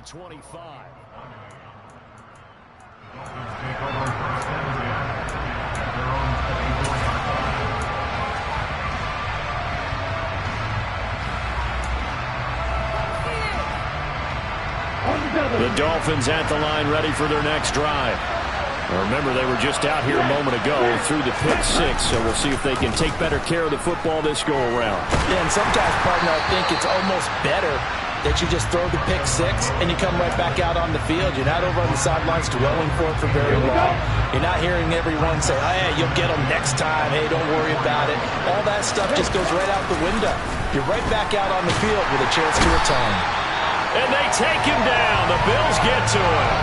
25. The Dolphins at the line, ready for their next drive. Remember, they were just out here a moment ago through the pick six, so we'll see if they can take better care of the football this go-around. Yeah, and sometimes, partner, I think it's almost better that you just throw the pick six and you come right back out on the field. You're not over on the sidelines dwelling for it for very long. You're not hearing everyone say, oh, hey, you'll get them next time. Hey, don't worry about it. All that stuff just goes right out the window. You're right back out on the field with a chance to atone. And they take him down. The Bills get to him.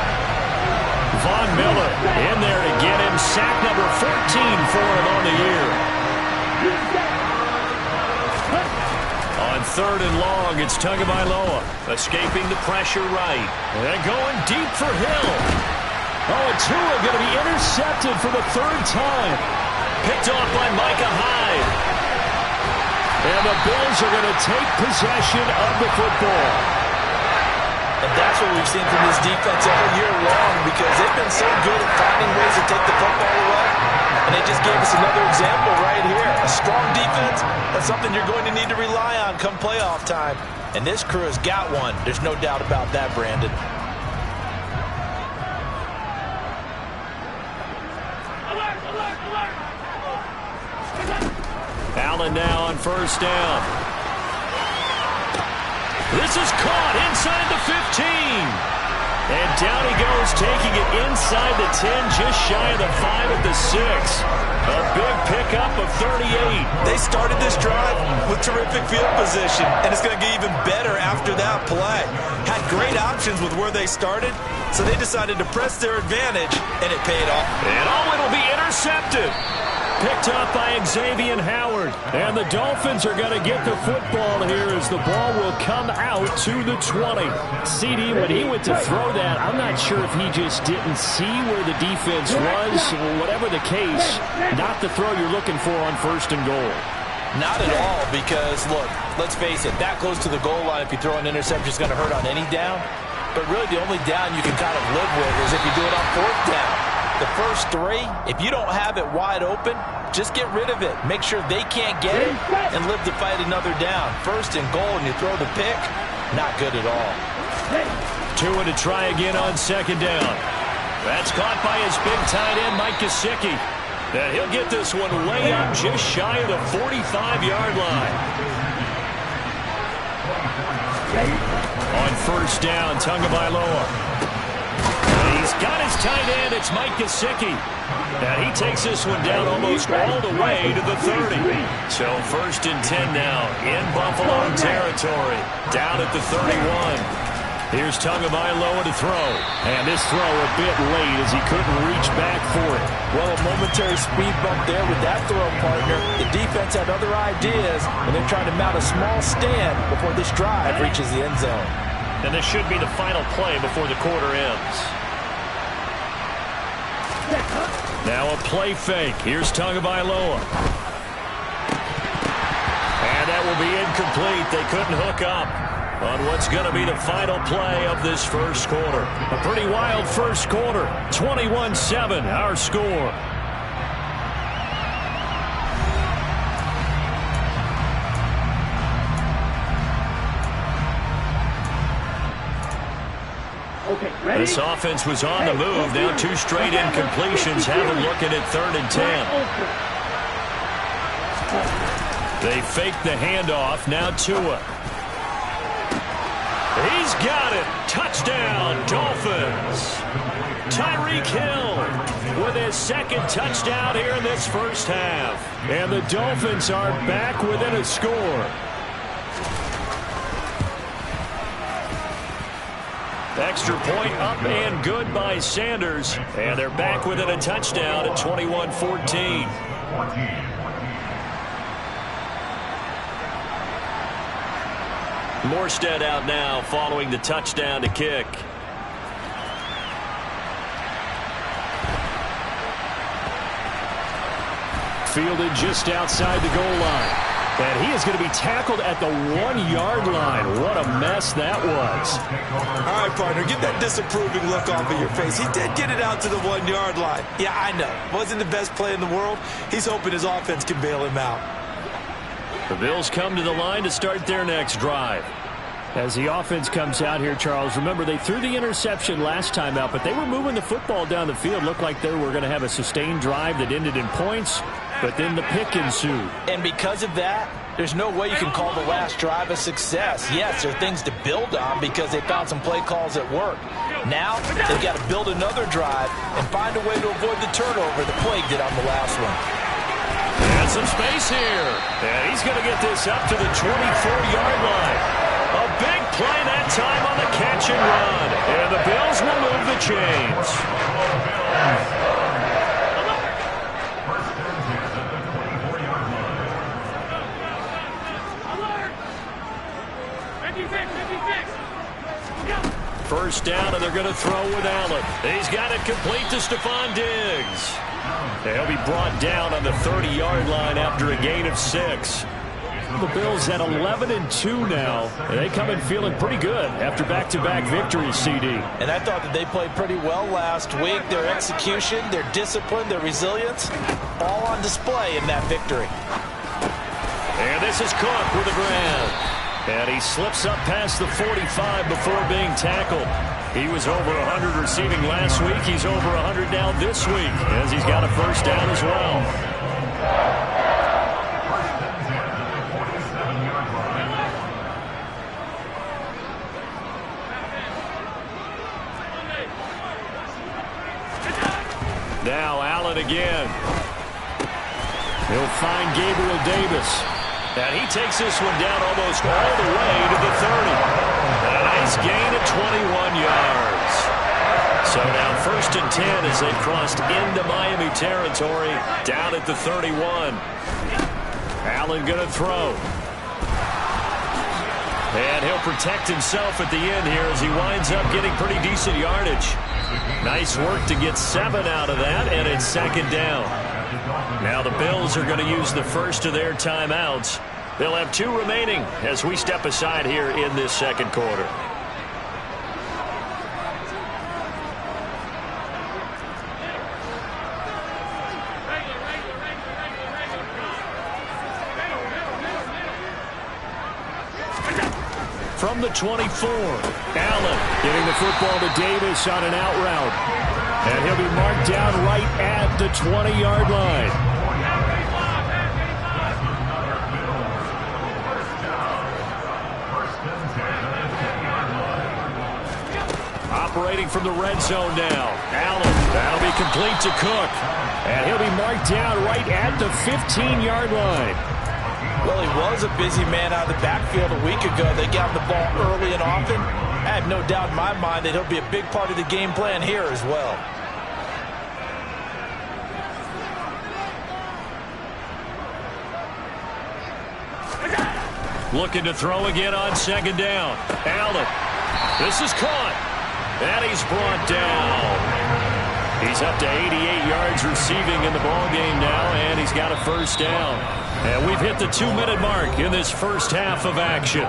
Von Miller in there to get him. Sack number 14 for him on the year. On 3rd and long, it's Tagovailoa escaping the pressure right. And going deep for Hill. Oh, and Tua going to be intercepted for the 3rd time. Picked off by Micah Hyde. And the Bills are going to take possession of the football. And that's what we've seen from this defense all year long, because they've been so good at finding ways to take the football away. And they just gave us another example right here. A strong defense, that's something you're going to need to rely on come playoff time. And this crew has got one. There's no doubt about that, Brandon. Allen now on 1st down. This is caught inside the 15. And down he goes, taking it inside the 10, just shy of the 5 at the 6. A big pickup of 38. They started this drive with terrific field position, and it's going to get even better after that play. Had great options with where they started, so they decided to press their advantage, and it paid off. And it'll be intercepted. Picked up by Xavier Howard. And the Dolphins are going to get the football here as the ball will come out to the 20. CD, when he went to throw that, I'm not sure if he just didn't see where the defense was. Whatever the case, not the throw you're looking for on 1st and goal. Not at all, because, look, let's face it, that close to the goal line, if you throw an interception, it's going to hurt on any down. But really the only down you can kind of live with is if you do it on 4th down. The first 3, if you don't have it wide open, just get rid of it. Make sure they can't get it and live to fight another down. 1st and goal, and you throw the pick, not good at all. Tua to try again on 2nd down. That's caught by his big tight end, Mike Gesicki. And he'll get this one way up just shy of the 45-yard line. On 1st down, Tagovailoa. He's got his tight end. It's Mike Gesicki. And he takes this one down almost all the way to the 30. So 1st and 10 now in Buffalo territory. Down at the 31. Here's Tagovailoa to throw. And this throw a bit late as he couldn't reach back for it. Well, a momentary speed bump there with that throw, partner. The defense had other ideas, and they're trying to mount a small stand before this drive reaches the end zone. And this should be the final play before the quarter ends. Now a play fake. Here's Tagovailoa. And that will be incomplete. They couldn't hook up on what's going to be the final play of this 1st quarter. A pretty wild 1st quarter. 21-7, our score. This offense was on the move. Now 2 straight incompletions have them looking at 3rd and 10. They fake the handoff. Now Tua. He's got it. Touchdown, Dolphins. Tyreek Hill with his 2nd touchdown here in this 1st half. And the Dolphins are back within a score. Extra point up and good by Sanders. And they're back within a touchdown at 21-14. Morstead out now following the touchdown to kick. Fielded just outside the goal line. And he is going to be tackled at the 1-yard line. What a mess that was. All right, partner, get that disapproving look off of your face. He did get it out to the 1-yard line. Yeah, I know. Wasn't the best play in the world. He's hoping his offense can bail him out. The Bills come to the line to start their next drive. As the offense comes out here, Charles, remember they threw the interception last time out, but they were moving the football down the field. Looked like they were going to have a sustained drive that ended in points, but then the pick ensued. And because of that, there's no way you can call the last drive a success. Yes, there are things to build on because they found some play calls that work. Now, they've got to build another drive and find a way to avoid the turnover the plague did on the last one. And some space here. And he's going to get this up to the 24-yard line. A big play that time on the catch and run. And the Bills will move the chains. First down, and they're going to throw with Allen. He's got it complete to Stephon Diggs. He'll be brought down on the 30-yard line after a gain of 6. The Bills at 11-2 now. They come in feeling pretty good after back-to-back victories, CD. And I thought that they played pretty well last week. Their execution, their discipline, their resilience, all on display in that victory. And this is Cook with the grab. And he slips up past the 45 before being tackled. He was over 100 receiving last week. He's over 100 now this week as he's got a first down as well. Now Allen again. He'll find Gabriel Davis. And he takes this one down almost all the way to the 30. A nice gain of 21 yards. So now 1st and 10 as they've crossed into Miami territory down at the 31. Allen going to throw. And he'll protect himself at the end here as he winds up getting pretty decent yardage. Nice work to get 7 out of that, and it's 2nd down. Now the Bills are going to use the first of their timeouts. They'll have 2 remaining as we step aside here in this 2nd quarter. From the 24, Allen getting the football to Davis on an out route. And he'll be marked down right at the 20-yard line. Operating from the red zone now. Allen, that'll be complete to Cook. And he'll be marked down right at the 15-yard line. Well, he was a busy man out of the backfield a week ago. They got the ball early and often. I have no doubt in my mind that he'll be a big part of the game plan here as well. Looking to throw again on 2nd down. Allen. This is caught. And he's brought down. He's up to 88 yards receiving in the ballgame now, and he's got a first down. And we've hit the 2-minute mark in this first half of action.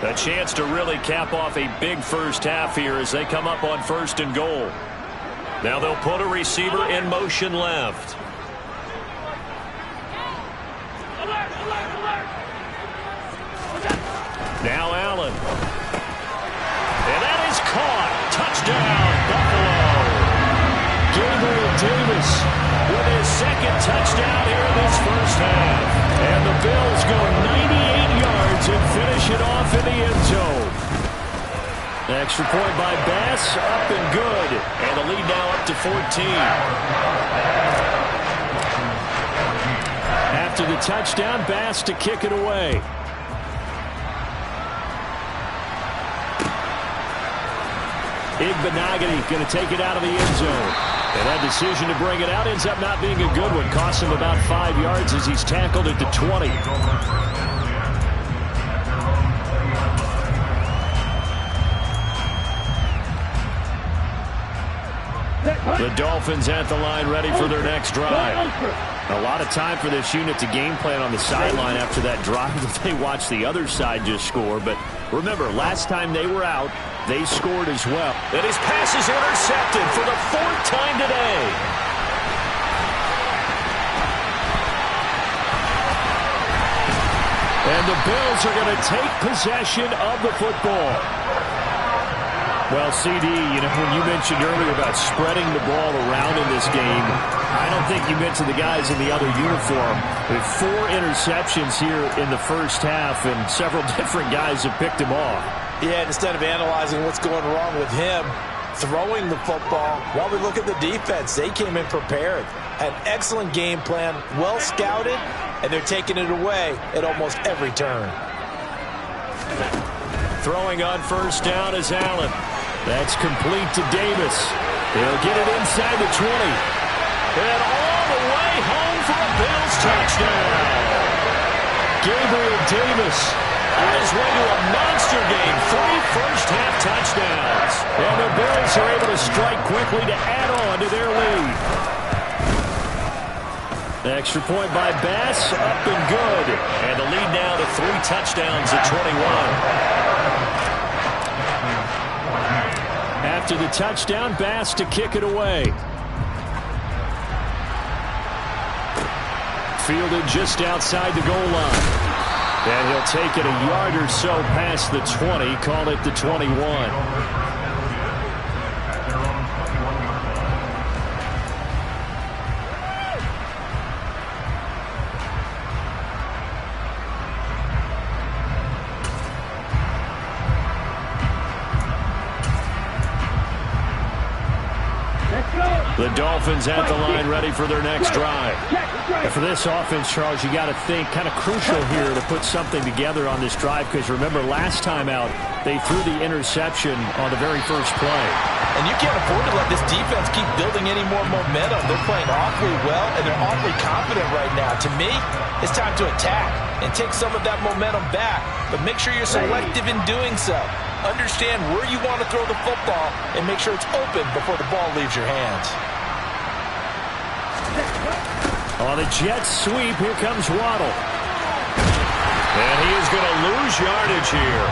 A chance to really cap off a big first half here as they come up on 1st and goal. Now they'll put a receiver in motion left. Now Allen. And that is caught. Touchdown, Buffalo. Gabriel Davis with his 2nd touchdown here in this first half. And the Bills go 98 yards and finish it off in the end zone. Extra point by Bass, up and good. And the lead now up to 14. After the touchdown, Bass to kick it away. Igbenogany going to take it out of the end zone. And that decision to bring it out ends up not being a good one. Costs him about 5 yards as he's tackled at the 20. The Dolphins at the line ready for their next drive. A lot of time for this unit to game plan on the sideline after that drive that they watched the other side just score. But remember, last time they were out, they scored as well. And his pass is intercepted for the 4th time today. And the Bills are going to take possession of the football. Well, CD, you know, when you mentioned earlier about spreading the ball around in this game, I don't think you mentioned the guys in the other uniform. With 4 interceptions here in the first half, and several different guys have picked him off. Yeah, instead of analyzing what's going wrong with him, throwing the football, while we look at the defense, they came in prepared. Had an excellent game plan, well scouted, and they're taking it away at almost every turn. Throwing on first down is Allen. That's complete to Davis. He'll get it inside the 20. And all the way home for a Bills touchdown. Gabriel Davis on his way to a monster game. 3 first-half touchdowns. And the Bills are able to strike quickly to add on to their lead. Extra point by Bass, up and good. And the lead now to 3 touchdowns at 21. After the touchdown, Bass to kick it away. Fielded just outside the goal line. And he'll take it a yard or so past the 20, call it the 21. The Dolphins at the line ready for their next drive. And for this offense, Charles, you got to think kind of crucial here to put something together on this drive, because remember last time out they threw the interception on the very first play. And you can't afford to let this defense keep building any more momentum. They're playing awfully well, and they're awfully confident right now. To me, it's time to attack and take some of that momentum back, but make sure you're selective in doing so. Understand where you want to throw the football and make sure it's open before the ball leaves your hands. On the jet sweep, here comes Waddle. And he is going to lose yardage here.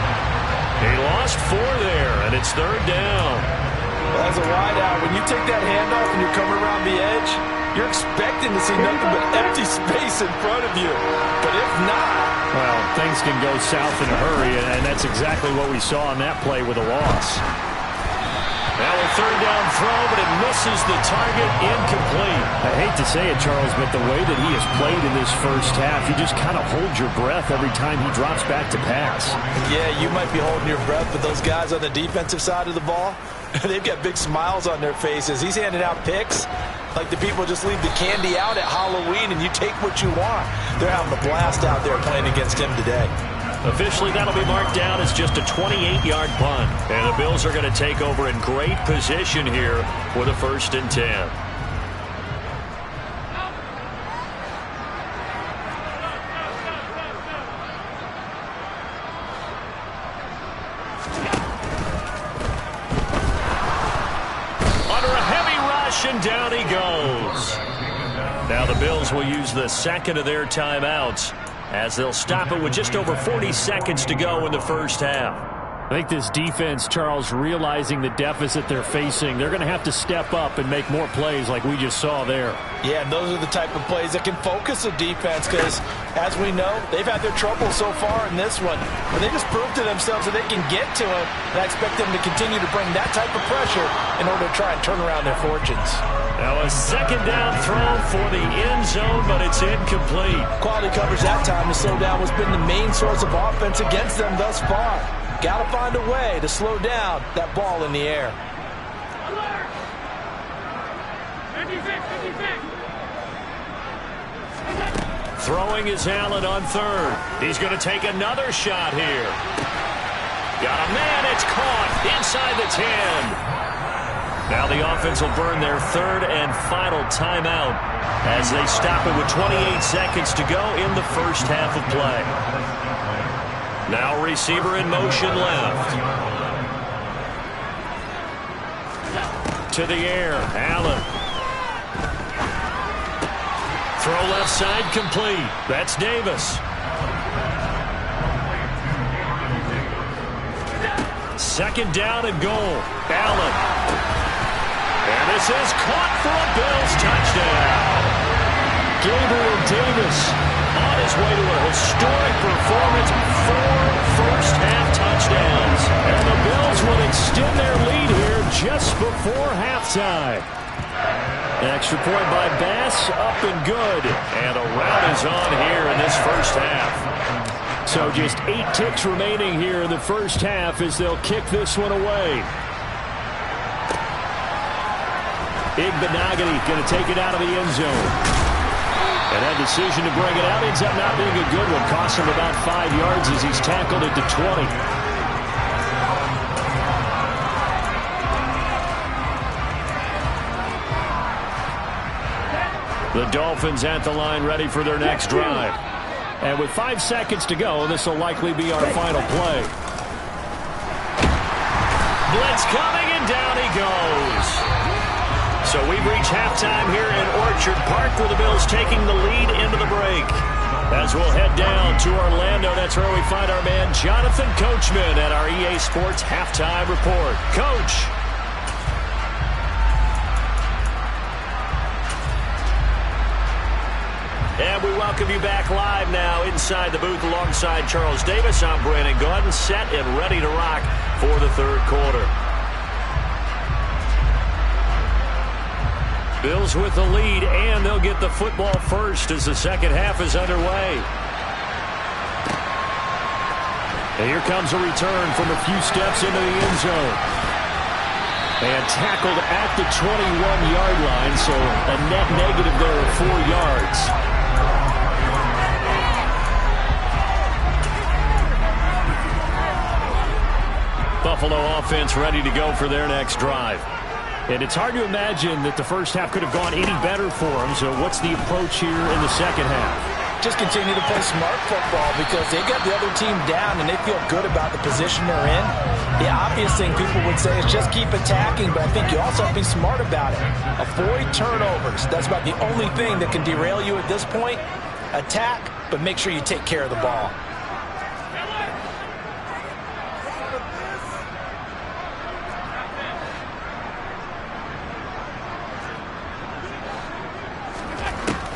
He lost 4 there, and it's 3rd down. Well, as a wideout, when you take that handoff and you're coming around the edge, you're expecting to see nothing but empty space in front of you. But if not... well, things can go south in a hurry, and that's exactly what we saw on that play with a loss. Now a 3rd down throw, but it misses the target, incomplete. I hate to say it, Charles, but the way that he has played in this first half, you just kind of hold your breath every time he drops back to pass. Yeah, you might be holding your breath, but those guys on the defensive side of the ball, they've got big smiles on their faces. He's handing out picks like the people just leave the candy out at Halloween and you take what you want. They're having a blast out there playing against him today. Officially, that'll be marked down as just a 28-yard punt. And the Bills are going to take over in great position here with a 1st and 10. Under a heavy rush, and down he goes. Now the Bills will use the 2nd of their timeouts, as they'll stop it with just over 40 seconds to go in the first half. I think this defense, Charles, realizing the deficit they're facing, they're going to have to step up and make more plays like we just saw there. Yeah, and those are the type of plays that can focus a defense, because, as we know, they've had their trouble so far in this one. But they just proved to themselves that they can get to it, and I expect them to continue to bring that type of pressure in order to try and turn around their fortunes. Now a 2nd down throw for the end zone, but it's incomplete. Quality coverage that time to slow down has been the main source of offense against them thus far. Got to find a way to slow down that ball in the air. Throwing is Allen on 3rd. He's going to take another shot here. Got a man, it's caught inside the 10. Now the offense will burn their 3rd and final timeout as they stop it with 28 seconds to go in the first half of play. Now receiver in motion left. To the air, Allen. Throw Throw left side complete. That's Davis. Second down and goal. Allen. And this is caught for a Bills touchdown. Gabriel Davis on his way to a historic performance. 4 first-half touchdowns. And the Bills will extend their lead here just before halftime. Extra point by Bass, up and good. And a rout is on here in this first half. So just 8 ticks remaining here in the first half as they'll kick this one away. Igbenogany going to take it out of the end zone. And that decision to bring it out ends up not being a good one. Costs him about 5 yards as he's tackled at the 20. The Dolphins at the line ready for their next drive. And with 5 seconds to go, this will likely be our final play. Blitz coming, and down he goes. So we've reached halftime here in Orchard Park, where the Bills taking the lead into the break. As we'll head down to Orlando, that's where we find our man Jonathan Coachman at our EA Sports Halftime Report. Coach. And we welcome you back live now inside the booth alongside Charles Davis. I'm Brandon Gaudin, set and ready to rock for the third quarter. Bills with the lead, and they'll get the football first as the second half is underway. And here comes a return from a few steps into the end zone. And tackled at the 21-yard line, so a net negative there of 4 yards. Buffalo offense ready to go for their next drive. And it's hard to imagine that the first half could have gone any better for them. So what's the approach here in the second half? Just continue to play smart football because they got the other team down and they feel good about the position they're in. The obvious thing people would say is just keep attacking, but I think you also have to be smart about it. Avoid turnovers. That's about the only thing that can derail you at this point. Attack, but make sure you take care of the ball.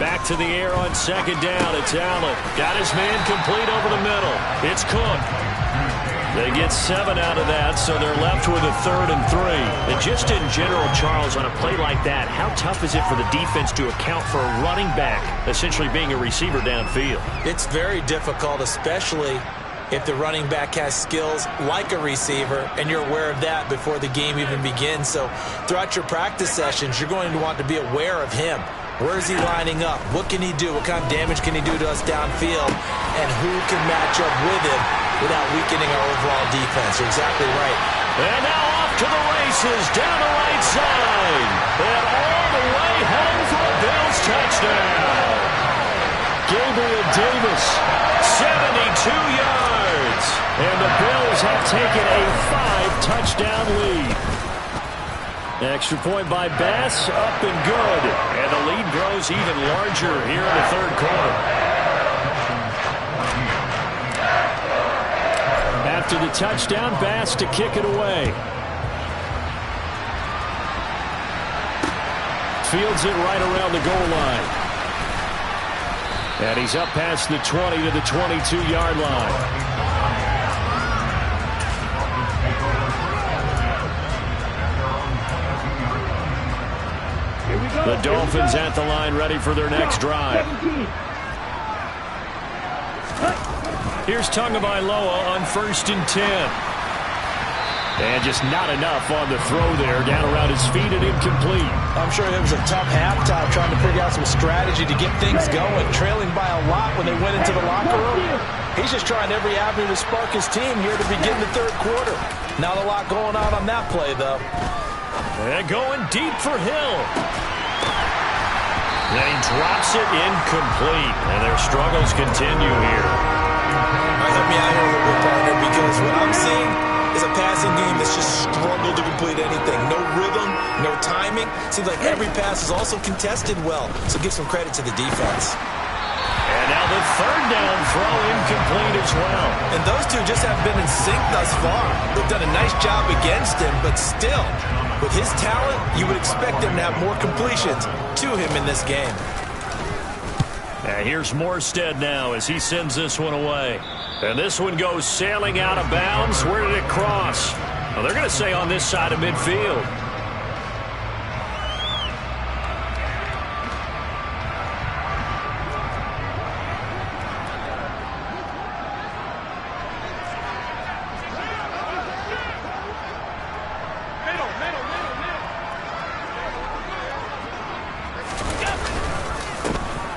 Back to the air on second down. It's Allen. Got his man complete over the middle. It's Cook. They get 7 out of that, so they're left with a 3rd and 3. And just in general, Charles, on a play like that, how tough is it for the defense to account for a running back essentially being a receiver downfield? It's very difficult, especially if the running back has skills like a receiver, and you're aware of that before the game even begins. So throughout your practice sessions, you're going to want to be aware of him. Where is he lining up? What can he do? What kind of damage can he do to us downfield? And who can match up with him without weakening our overall defense? You're exactly right. And now off to the races, down the right side. And all the way home for a Bills touchdown. Gabriel Davis, 72 yards. And the Bills have taken a 5-touchdown lead. Extra point by Bass, up and good. And the lead grows even larger here in the third quarter. After the touchdown, Bass to kick it away. Fields it right around the goal line. And he's up past the 20 to the 22-yard line. The Dolphins at the line ready for their next drive. Here's Tagovailoa on 1st and 10. And just not enough on the throw there. Down around his feet and incomplete. I'm sure it was a tough halftime trying to figure out some strategy to get things going. Trailing by a lot when they went into the locker room. He's just trying every avenue to spark his team here to begin the third quarter. Not a lot going on that play, though. And going deep for Hill. Then he drops it incomplete. And their struggles continue here. Help me out here a little bit, partner, because what I'm seeing is a passing game that's just struggled to complete anything. No rhythm, No timing. Seems like every pass is also contested well, so give some credit to the defense. And now the third down throw incomplete as well. And those two just haven't been in sync thus far. They've done a nice job against him, but still, with his talent, you would expect him to have more completions to him in this game. And here's Morstead now as he sends this one away. And this one goes sailing out of bounds. Where did it cross? Well, they're going to say on this side of midfield.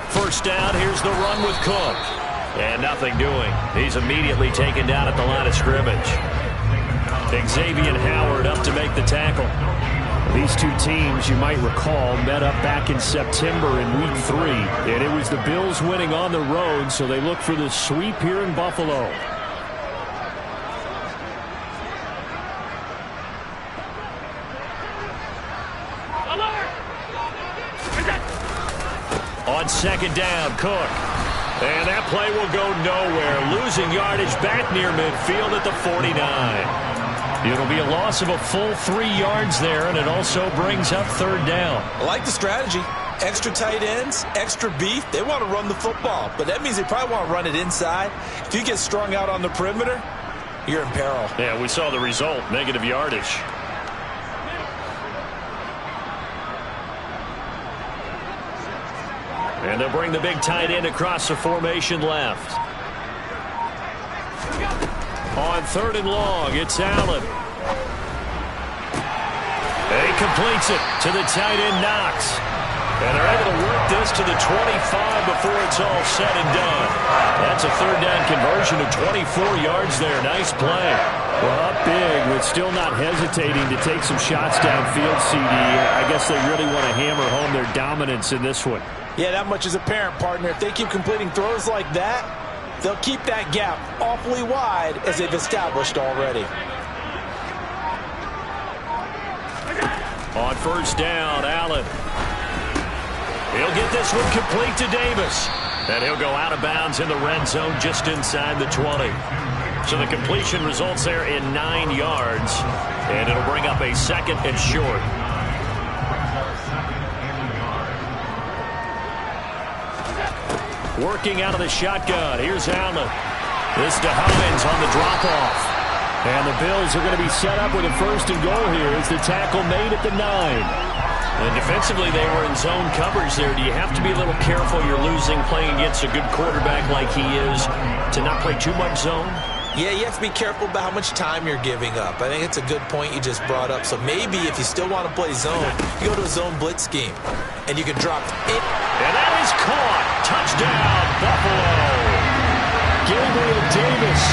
First down, here's the run with Cook. And nothing doing. He's immediately taken down at the line of scrimmage. Xavier Howard up to make the tackle. These two teams, you might recall, met up back in September in Week 3. And it was the Bills winning on the road, so they look for the sweep here in Buffalo. On second down, Cook. And that play will go nowhere. Losing yardage back near midfield at the 49. It'll be a loss of a full 3 yards there, and it also brings up third down. I like the strategy. Extra tight ends, extra beef. They want to run the football, but that means they probably want to run it inside. If you get strung out on the perimeter, you're in peril. Yeah, we saw the result, negative yardage. And they'll bring the big tight end across the formation left. On third and long, it's Allen. He completes it to the tight end, Knox. And they're able to work this to the 25 before it's all said and done. That's a third down conversion of 24 yards there. Nice play. Well, up big, but still not hesitating to take some shots downfield, CD. I guess they really want to hammer home their dominance in this one. Yeah, that much is apparent, partner. If they keep completing throws like that, they'll keep that gap awfully wide as they've established already. On first down, Allen. He'll get this one complete to Davis. And he'll go out of bounds in the red zone just inside the 20. So the completion results there in 9 yards. And it'll bring up a second and short. Working out of the shotgun. Here's Allen. This to Hines on the drop-off. And the Bills are going to be set up with a first and goal here as the tackle made at the 9. And defensively, they were in zone coverage there. Do you have to be a little careful you're losing playing against a good quarterback like he is to not play too much zone? Yeah, you have to be careful about how much time you're giving up. I think it's a good point you just brought up. So maybe if you still want to play zone, you go to a zone blitz scheme, and you can drop it. And that is caught. Touchdown, Buffalo. Gabriel Davis,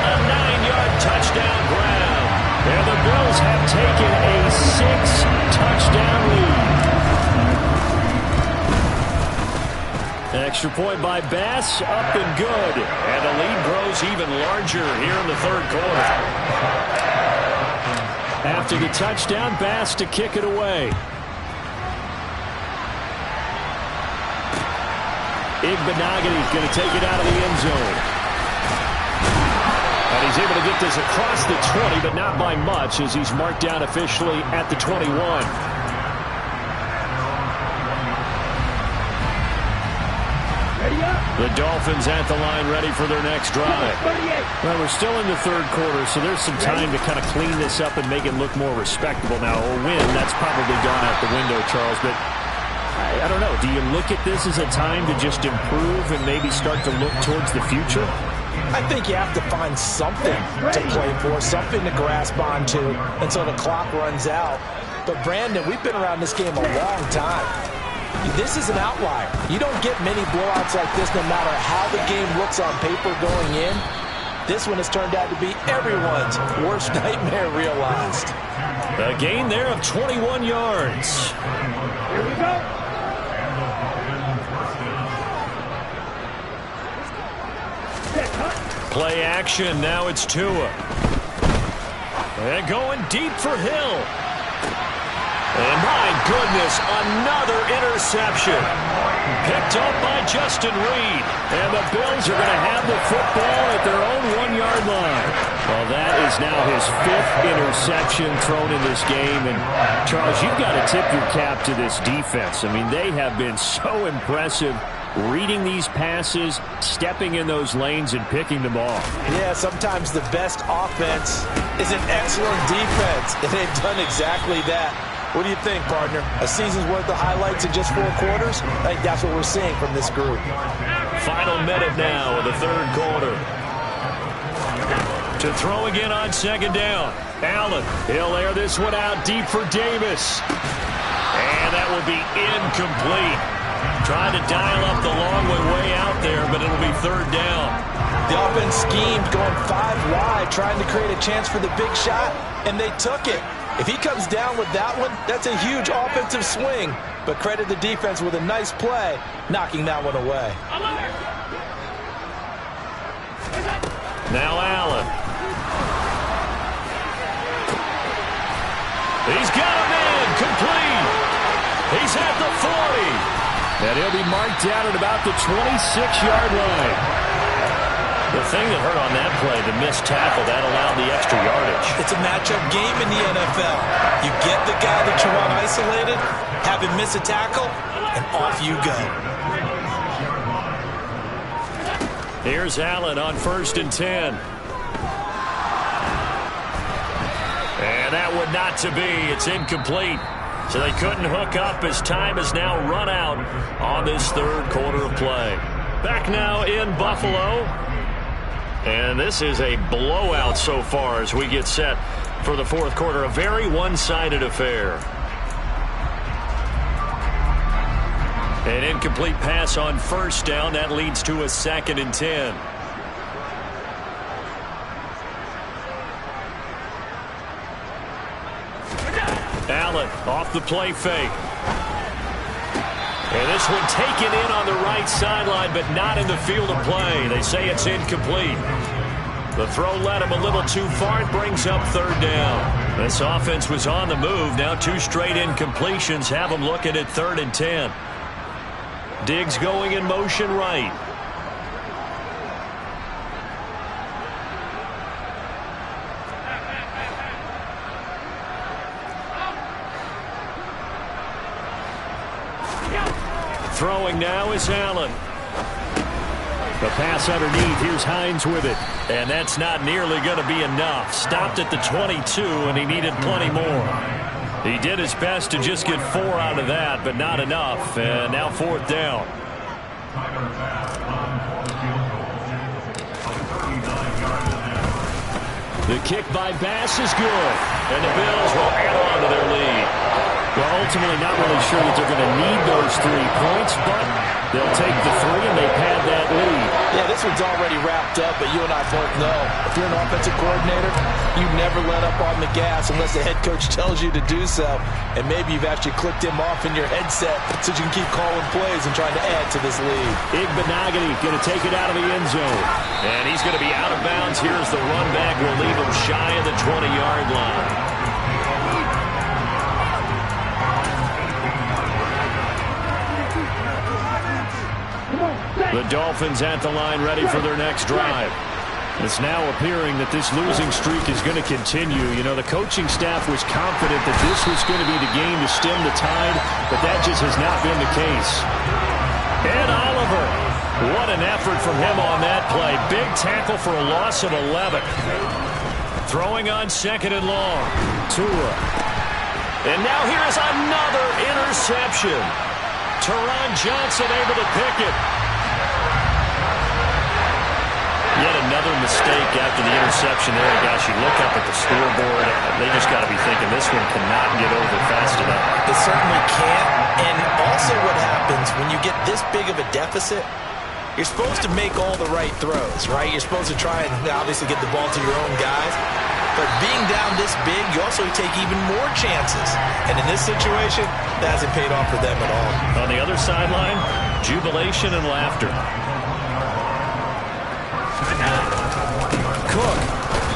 a 9-yard touchdown grab. And the Bills have taken a 6-touchdown lead. Extra point by Bass, up and good. And the lead grows even larger here in the third quarter. After the touchdown, Bass to kick it away. Igbenogany going to take it out of the end zone. And he's able to get this across the 20, but not by much as he's marked down officially at the 21. The Dolphins at the line ready for their next drive. Well, we're still in the third quarter, so there's some time to kind of clean this up and make it look more respectable. Now, a win, that's probably gone out the window, Charles, but I don't know. Do you look at this as a time to just improve and maybe start to look towards the future? I think you have to find something to play for, something to grasp onto until the clock runs out. But, Brandon, we've been around this game a long time. This is an outlier. You don't get many blowouts like this no matter how the game looks on paper going in. This one has turned out to be everyone's worst nightmare realized. A gain there of 21 yards. Here we go. Play action. Now it's Tua. And going deep for Hill. And my goodness, another interception. Picked up by Justin Reed. And the Bills are going to have the football at their own 1-yard line. Well, that is now his 5th interception thrown in this game. And, Charles, you've got to tip your cap to this defense. I mean, they have been so impressive reading these passes, stepping in those lanes, and picking the ball. Yeah, sometimes the best offense is an excellent defense, and they've done exactly that. What do you think, partner? A season's worth of highlights in just 4 quarters? I think that's what we're seeing from this group. Final minute now of the 3rd quarter. To throw again on 2nd down. Allen, he'll air this one out deep for Davis. And that will be incomplete. Trying to dial up the long way out there, but it'll be 3rd down. The offense schemed, going 5 wide, trying to create a chance for the big shot, and they took it. If he comes down with that one, that's a huge offensive swing. But credit the defense with a nice play, knocking that one away. Now Allen. He's got a man complete. He's at the 40. And he'll be marked down at about the 26-yard line. The thing that hurt on that play, the missed tackle, that allowed the extra yardage. It's a matchup game in the NFL. You get the guy that you want isolated, have him miss a tackle, and off you go. Here's Allen on 1st and 10. And that would not to be. It's incomplete. So they couldn't hook up as time has now run out on this 3rd quarter of play. Back now in Buffalo. And this is a blowout so far as we get set for the 4th quarter. A very one-sided affair. An incomplete pass on 1st down. That leads to a 2nd and 10. Allen off the play fake. And this one taken in on the right sideline, but not in the field of play. They say it's incomplete. The throw led him a little too far. It brings up 3rd down. This offense was on the move. Now 2 straight incompletions have them looking at 3rd and 10. Diggs going in motion right. Throwing now is Allen. The pass underneath. Here's Hines with it. And that's not nearly going to be enough. Stopped at the 22, and he needed plenty more. He did his best to just get 4 out of that, but not enough. And now 4th down. The kick by Bass is good. And the Bills will add on to their lead. Well, ultimately not really sure that they're going to need those 3 points, but they'll take the 3 and they pad that lead. Yeah, this one's already wrapped up, but you and I both know if you're an offensive coordinator, you never let up on the gas unless the head coach tells you to do so. And maybe you've actually clicked him off in your headset so you can keep calling plays and trying to add to this lead. Igbenogany going to take it out of the end zone. And he's going to be out of bounds. Here's the run back. Will leave him shy of the 20-yard line. The Dolphins at the line ready for their next drive. It's now appearing that this losing streak is going to continue. You know, the coaching staff was confident that this was going to be the game to stem the tide, but that just has not been the case. And Oliver, what an effort from him on that play. Big tackle for a loss of 11. Throwing on 2nd and long. Tua. And now here's another interception. Teron Johnson able to pick it. Yet another mistake after the interception there. Gosh, you look up at the scoreboard, they just got to be thinking this one cannot get over fast enough. It certainly can't. And also what happens when you get this big of a deficit, you're supposed to make all the right throws, right? You're supposed to try and obviously get the ball to your own guys. But being down this big, you also take even more chances. And in this situation, that hasn't paid off for them at all. On the other sideline, jubilation and laughter. Cook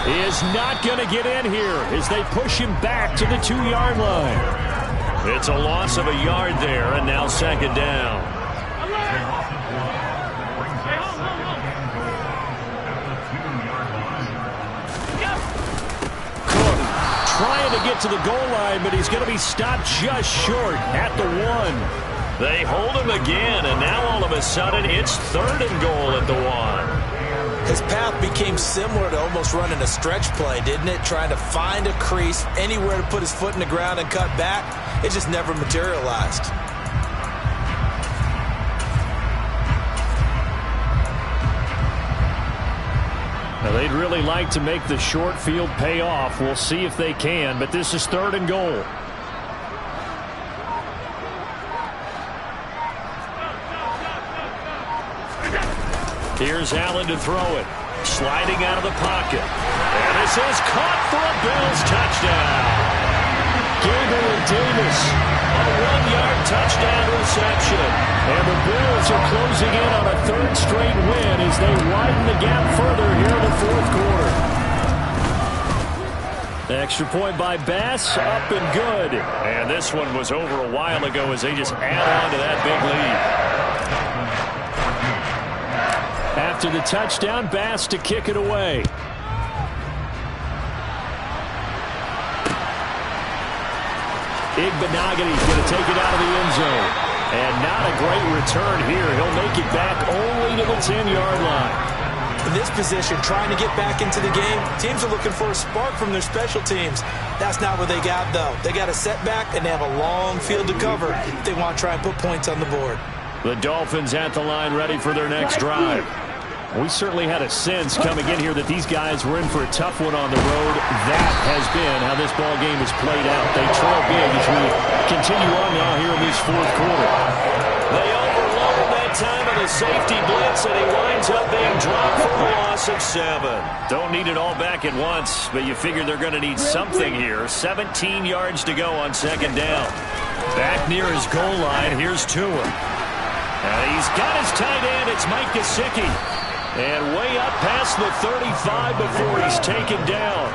is not going to get in here as they push him back to the 2-yard line. It's a loss of a yard there, and now second down. Cook trying to get to the goal line, but he's going to be stopped just short at the 1. They hold him again, and now all of a sudden it's 3rd and goal at the 1. His path became similar to almost running a stretch play, didn't it? Trying to find a crease, anywhere to put his foot in the ground and cut back. It just never materialized. Now, they'd really like to make the short field pay off. We'll see if they can, but this is 3rd and goal. Here's Allen to throw it. Sliding out of the pocket. And this is caught for a Bills touchdown. Gabriel Davis on a 1-yard touchdown reception. And the Bills are closing in on a 3rd straight win as they widen the gap further here in the 4th quarter. Extra point by Bass, up and good. And this one was over a while ago as they just add on to that big lead. After the touchdown, Bass to kick it away. Igbenogany's going to take it out of the end zone. And not a great return here. He'll make it back only to the 10-yard line. In this position, trying to get back into the game, teams are looking for a spark from their special teams. That's not what they got, though. They got a setback, and they have a long field to cover if they want to try and put points on the board. The Dolphins at the line ready for their next drive. We certainly had a sense coming in here that these guys were in for a tough one on the road. That has been how this ball game has played out. They trail big as we continue on now here in this 4th quarter. They overload that time of the safety blitz, and he winds up being dropped for a loss of 7. Don't need it all back at once, but you figure they're going to need something here. 17 yards to go on second down. Back near his goal line, here's Tua. He's got his tight end. It's Mike Gesicki. And way up past the 35 before he's taken down.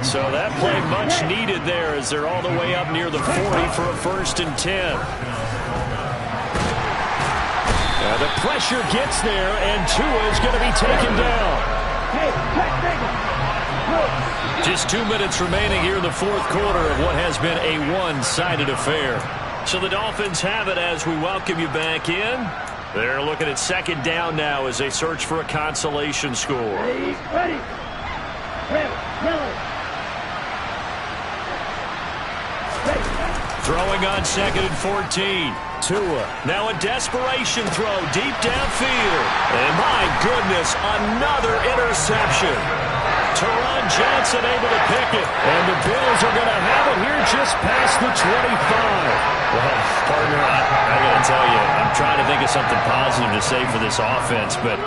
So that play much needed there as they're all the way up near the 40 for a 1st and 10. The pressure gets there, and Tua is going to be taken down. Just 2 minutes remaining here in the 4th quarter of what has been a one-sided affair. So the Dolphins have it as we welcome you back in. They're looking at second down now as they search for a consolation score. Ready. Throwing on 2nd and 14. Tua. Now a desperation throw deep downfield. And my goodness, another interception. Teron Johnson able to pick it. And the Bills are going to have it here just past the 25. Well, partner, I got to tell you, I'm trying to think of something positive to say for this offense, but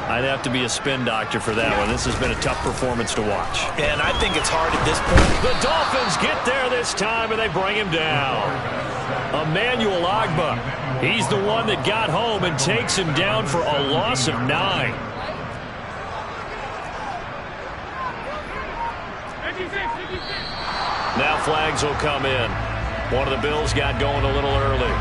I'd have to be a spin doctor for that one. This has been a tough performance to watch. And I think it's hard at this point. The Dolphins get there this time, and they bring him down. Emmanuel Ogbah, he's the one that got home and takes him down for a loss of 9. Now flags will come in. One of the Bills got going a little early.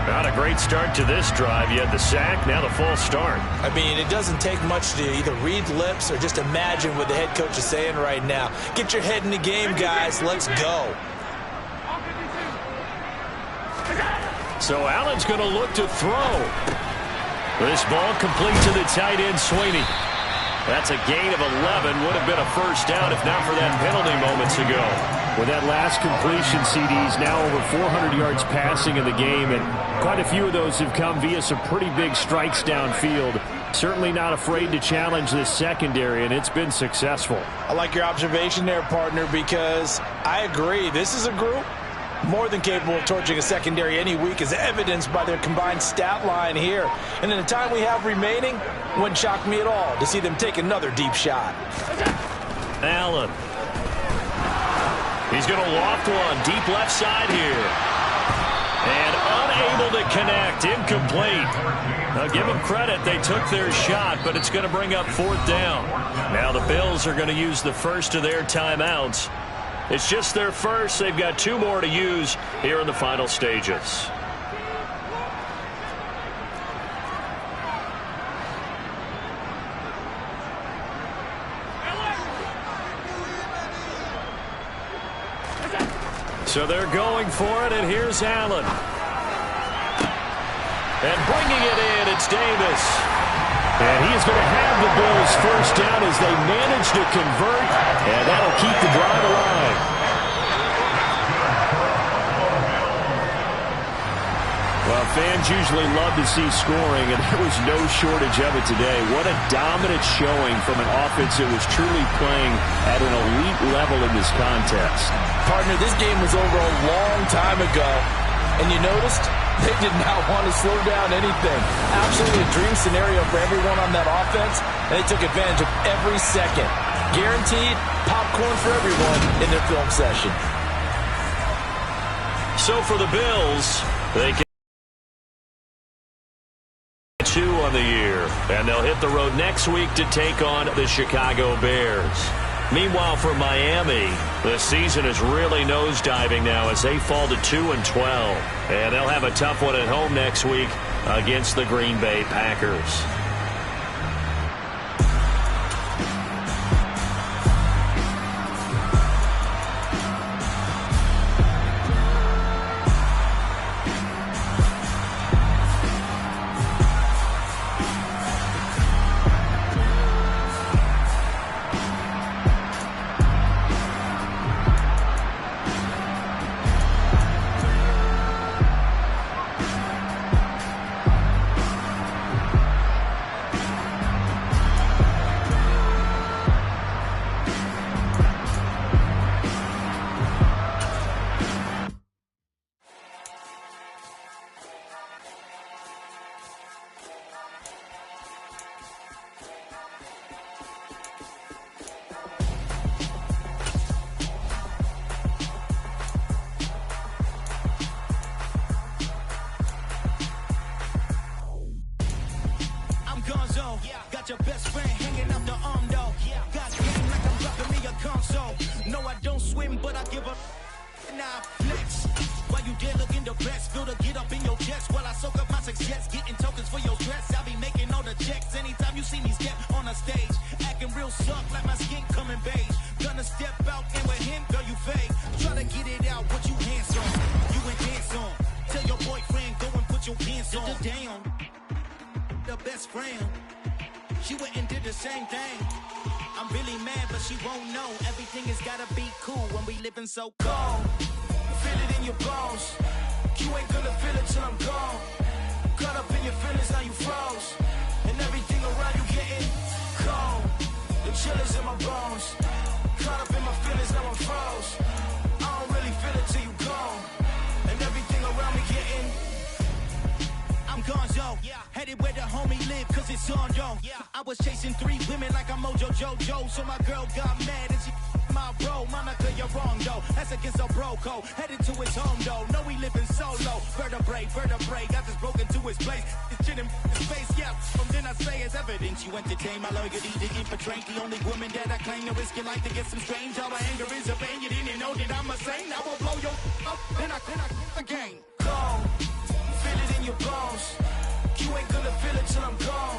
Not a great start to this drive. You had the sack, now the false start. I mean, it doesn't take much to either read lips or just imagine what the head coach is saying right now. Get your head in the game, guys. Let's go. So Allen's going to look to throw. This ball complete to the tight end, Sweeney. That's a gain of 11. Would have been a first down if not for that penalty moments ago. With that last completion, CD's now over 400 yards passing in the game, and quite a few of those have come via some pretty big strikes downfield. Certainly not afraid to challenge this secondary, and it's been successful. I like your observation there, partner, because I agree. This is a group more than capable of torching a secondary any week, as evidenced by their combined stat line here. And in the time we have remaining, wouldn't shock me at all to see them take another deep shot. Allen. He's going to loft one deep left side here. And unable to connect. Incomplete. Now give them credit. They took their shot, but it's going to bring up 4th down. Now the Bills are going to use the first of their timeouts. It's just their first. They've got 2 more to use here in the final stages. So they're going for it, and here's Allen. And bringing it in, it's Davis. And he is going to have the Bills first down as they manage to convert, and that'll keep the drive alive. Well, fans usually love to see scoring, and there was no shortage of it today. What a dominant showing from an offense that was truly playing at an elite level in this contest. Partner, this game was over a long time ago, and you noticed they did not want to slow down anything. Absolutely a dream scenario for everyone on that offense, and they took advantage of every second. Guaranteed popcorn for everyone in their film session. So for the Bills, they can 2 on the year, and they'll hit the road next week to take on the Chicago Bears. Meanwhile, for Miami, the season is really nosediving now as they fall to 2-12. And they'll have a tough one at home next week against the Green Bay Packers. Got your best friend hanging out the arm though. Got game like I'm dropping me a console. No, I don't swim, but I give up. Now flex. While you there looking the best, feel the get up in your chest while I soak up my success, getting tokens for your stress. I'll be making all the checks anytime you see me step on a stage, acting real soft like my skin coming beige. Gonna step out and with him, girl, you fake. Try to get it out, what you hands on? You ain't dance on. Tell your boyfriend go and put your pants on. Down. The best friend. She went and did the same thing. I'm really mad, but she won't know. Everything has gotta be cool when we living so cold. Feel it in your bones. You ain't gonna feel it till I'm gone. Caught up in your feelings, now you froze. And everything around you getting cold. The chill is in my bones. Caught up in my feelings, now I'm froze. I don't really feel it till you gone. And everything around me getting I'm gone, yo. Headed where the homie live, cause it's on, yo. I was chasing 3 women like I'm Mojo Jojo. So my girl got mad and she my bro. Monica, you're wrong, though. That's against a bro code. Headed to his home, though. No, he living solo. Vertebrae. Got this broken to his place. This shit in his face, yeah. From then I say it's evidence. You entertain my loyalty to infiltrate. The only woman that I claim to risk your life to get some strange. All my anger is a pain. You didn't know that I'm a saint. I will blow your up. Then I again. Go. Feel it in your bones. You ain't gonna feel it till I'm gone.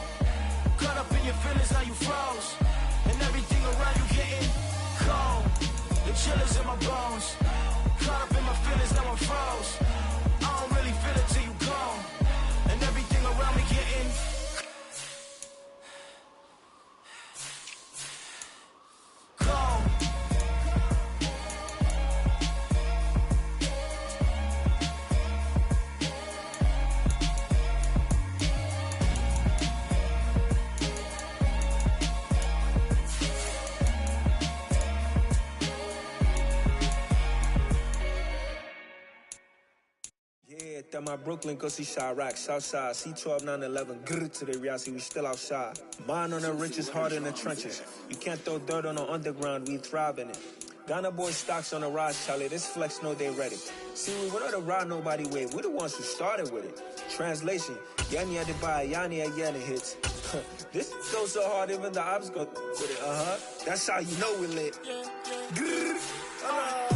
Caught up in your feelings, now you froze. And everything around you getting cold. The chill is in my bones. Caught up in my feelings, now I'm froze. I don't really feel it till you gone. And everything around me getting cold. At my Brooklyn, go see Chirac, Southside, C12, 911, grrr to the reality, we still outside. Mine on the riches, hard in the trenches. You can't throw dirt on the underground, we thrive in it. Ghana boy stocks on the rise, Charlie, this flex know they ready. See, we went on the ride nobody with, we the ones who started with it. Translation, Yanni had to buy, Yanni again it hits. This goes so hard, even the ops go with it, That's how you know we lit. Grrr.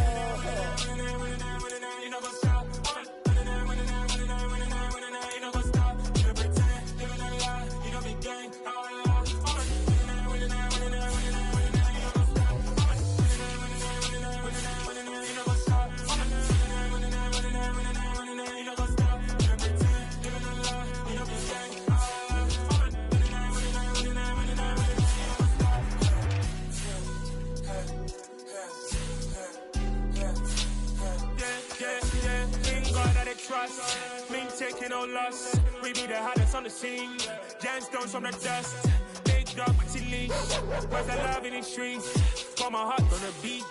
taking no loss. We be the hottest on the scene. Gemstones from the dust. Big dog, chili. Where's the love in the streets? Got my heart on the beat.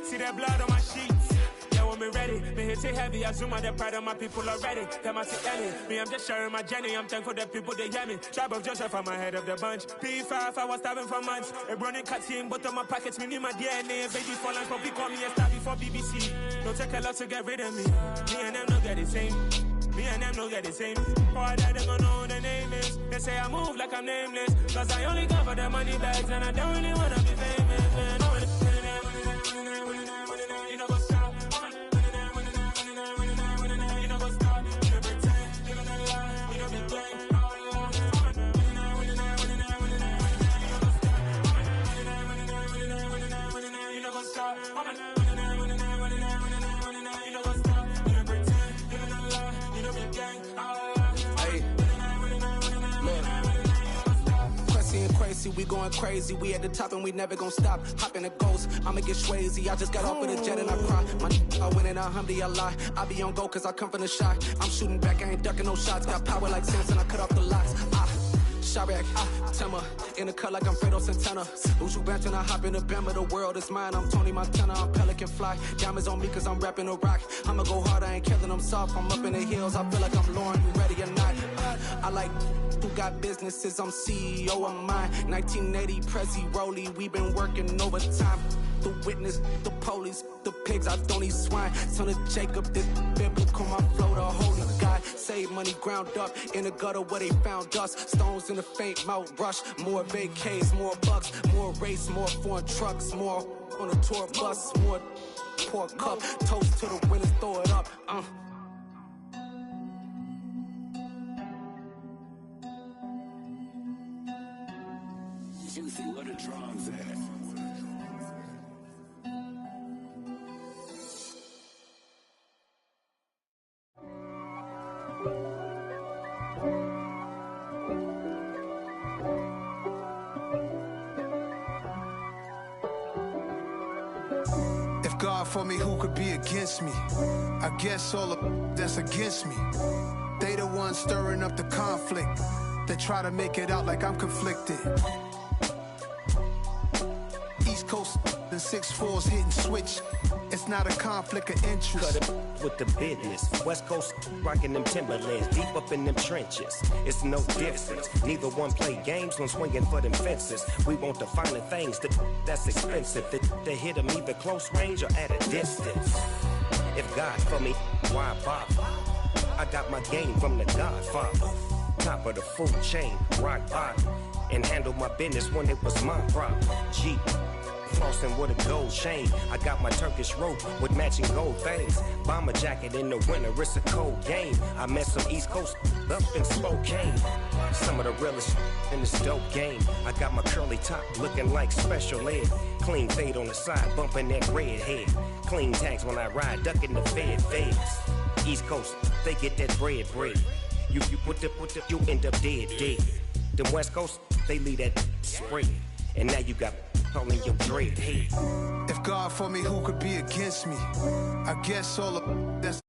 See that blood on my sheets. Yeah, when we ready, me hit it heavy. I zoom out the pride of my people already. Them I see Ellie. Me, I'm just sharing my journey. I'm thankful that people they hear me. Tribe of Joseph, I'm ahead of the bunch. P5, I was starving for months. A running cut in, but on my pockets, me need my DNA. Baby for lunch, but we call me a star before BBC. Don't take a lot to get rid of me. Me and them don't get the same. Me and them don't get the same. All that they gonna know who the name is. They say I move like I'm nameless. Cause I only come for the money bags and I don't really wanna be famous, man. You know what's up? You know what's up? You pretend, you know lie, you know be gang. You know what's up? We going crazy, we at the top and we never gonna stop. Hop in the ghost, I'ma get swayzy. I just got off with a jet and I cry. I win in a Humvee, I lie. I be on go cause I come from the shot. I'm shooting back, I ain't ducking no shots. Got power like Samson, I cut off the locks. Chirac, Timmer, in the cut like I'm Fredo Santana. Uju Benton, I hop in the Bama, the world is mine. I'm Tony Montana, I'm Pelican Fly. Diamonds on me cause I'm rapping a rock. I'ma go hard, I ain't killing them soft. I'm up in the hills, I feel like I'm Lauren, you ready or not? I like who got businesses, I'm CEO of mine. 1980, Prezi Rolly, we been working overtime. The witness, the police, the pigs, I don't eat swine. Son of Jacob, this biblical, my flow, the holy God. Save money ground up in the gutter where they found us. Stones in the faint mouth rush. More vacays, more bucks, more race, more foreign trucks, more on a tour bus, more pour cup. Toast to the winners, throw it up. Juicy, what a drums at. If God for me, who could be against me? I guess all of that's against me. They the ones stirring up the conflict. They try to make it out like I'm conflicted. East Coast and 6'4's hitting switch. It's not a conflict of interest. Cut it with the business. West Coast rocking them Timberlands, deep up in them trenches. It's no difference. Neither one play games when swinging for them fences. We want the finer things that's expensive. They hit them either close range or at a distance. If God for me, why bother? I got my game from the Godfather. Top of the food chain, rock bottom. And handle my business when it was my problem. Jeep. Flossing with a gold chain. I got my Turkish rope with matching gold things. Bomber jacket in the winter, it's a cold game. I met some East Coast up in Spokane. Some of the realest in this dope game. I got my curly top looking like special ed. Clean fade on the side, bumping that red head. Clean tags when I ride, ducking the feds. East Coast, they get that bread. You put the, you end up dead. Them West Coast, they leave that spread. And now you got all in your dread head. If God for me, who could be against me? I guess all of that's